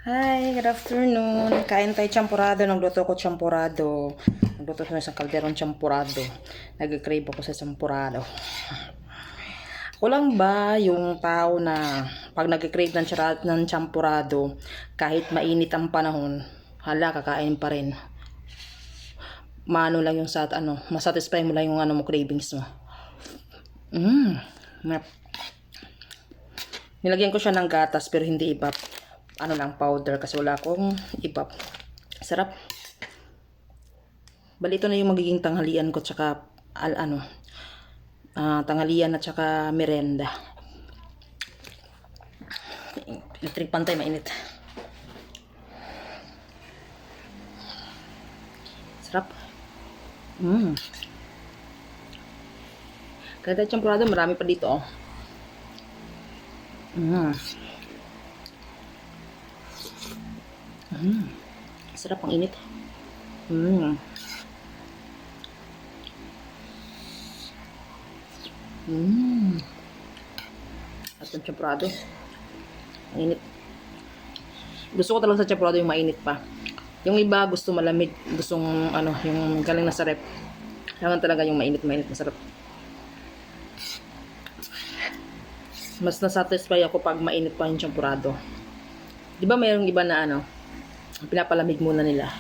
Hi, good afternoon. Kain tayo champurado. Nagluto ko champurado. Nagluto ko sa kalderong champurado. Nag-crave ako sa champurado. Ako lang ba yung tao na pag nag-crave ng champurado, kahit mainit ang panahon, hala, kakain pa rin. Maano lang yung masatisfy mo lang yung mo cravings mo. Nap. Nilagyan ko siya ng gatas pero hindi ibap. Lang powder kasi wala akong ibap. Sarap. Bali ito na yung magiging tanghalian ko tsaka tanghalian at tsaka merenda. Electric pantay mainit. Sarap. Kaya champurado marami pa dito oh. Sarap ang init. At ang champurado. Ang init. Gusto ko talaga sa champurado yung mainit pa. Yung iba gusto malamig, gustong yung galing na sa rep. Kailangan talaga yung mainit-mainit, masarap. Mas nasatisfy ako pag mainit pa yung champurado. Di ba mayroong iba na pinapalamig muna nila.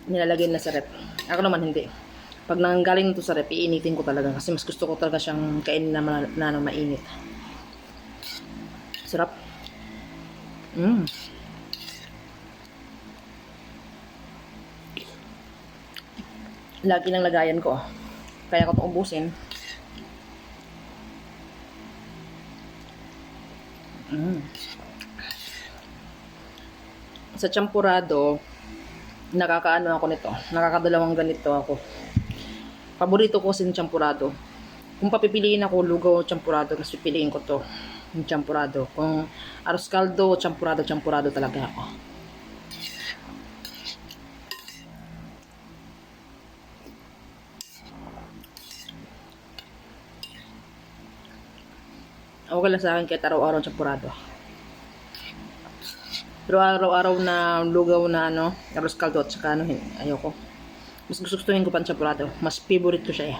Nilalagay na sa rep. Ako naman hindi. Pag nanggaling nito sa rep, iinitin ko talaga kasi mas gusto ko talaga siyang kainin na mainit. Sarap. Lagi ng lagayan ko. Kaya ko itong ubusin. Sa champurado, nakakaano ako nito. Nakakadalawang ganito ako. Paborito ko sin champurado. Kung papipiliin ako lugaw o champurado, mas pipiliin ko to. Yung champurado. Kung arroz caldo o champurado talaga ako. Okay lang sa akin kahit araw-araw champurado. Pero araw-araw na lugaw na arroz caldo at saka ayoko. Mas gustuhin ko pa ang champurado. Mas favorite ko siya eh.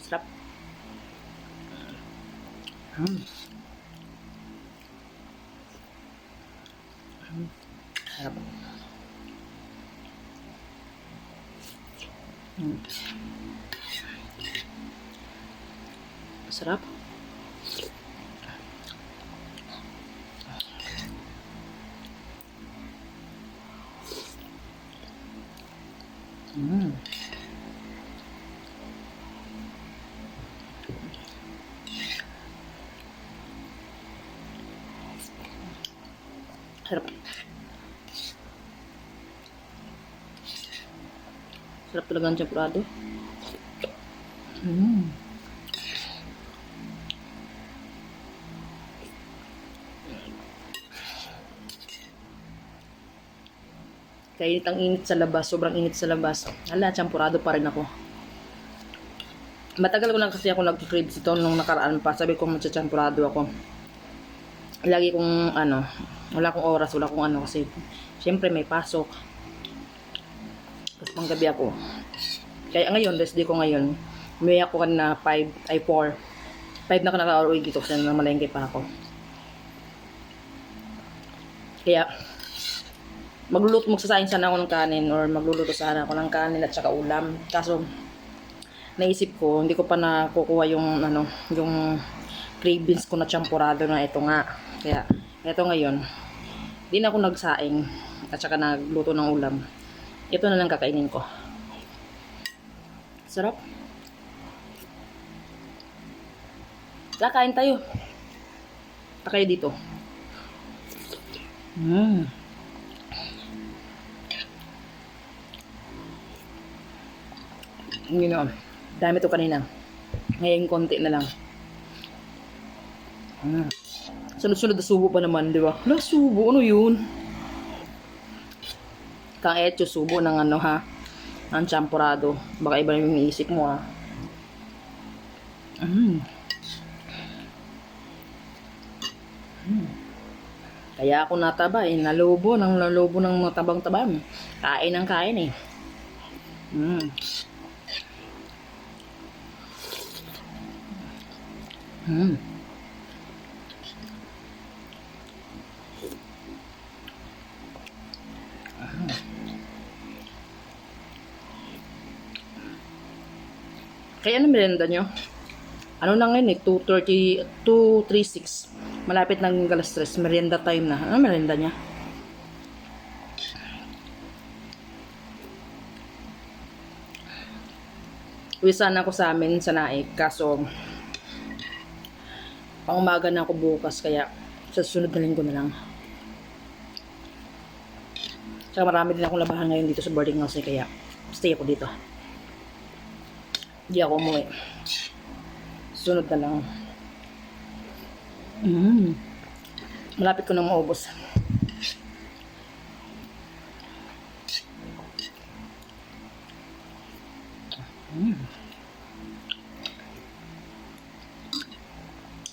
Sarap. Sarap. Sarap. Sarap. Sarap talaga ang champurado. Kaya ang init sa labas, sobrang init sa labas. Hala, champurado pa rin ako. Matagal ko na kasi ako nag-crave ito nung nakaraan pa. Sabi ko magcha-champurado ako. Lagi kong wala akong oras, wala akong kasi syempre may pasok. Tapos panggabi ako. Kaya ngayon, rest day ko ngayon. May ako kanina 4. 5 na ka naka-uwi dito kasi namalengke pa ako. Kaya magsasaing sana ako ng kanin or magluluto sana ako ng kanin at saka ulam. Kaso naisip ko, hindi ko pa nakukuha yung cravings ko na champurado na ito nga. Kaya ito ngayon, di na ako nagsaing at saka nagluto ng ulam. Ito na lang kakainin ko. Sarap. Kakain tayo. Kayo dito. Dami to kanina. Ngayon konti na lang. Sunod-sunod na subo pa naman, di ba? Wala, subo. Ano yun? Kang etyo, subo ng ang champurado. Baka iba yung iniisip mo ha. Kaya ako nataba eh. Nalubo ng mga tabang-taba. Kain ng kain eh. Mm. Mm. Kaya ano merienda nyo? Ano na ngayon eh, 2:30, 2:36. Malapit ng alas 3, merienda time na. Ano merienda niya? Uwi sana ako sa amin sa Naik, kaso pang umaga na ako bukas, kaya sa susunod na linggo na lang. Saka marami din akong labahan ngayon dito sa boarding house eh, kaya stay ako dito. Hindi ako umuwi. Sunod na lang. Malapit ko nang maubos.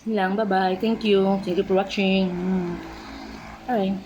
Yun lang, bye-bye. Thank you. Thank you for watching. Alright.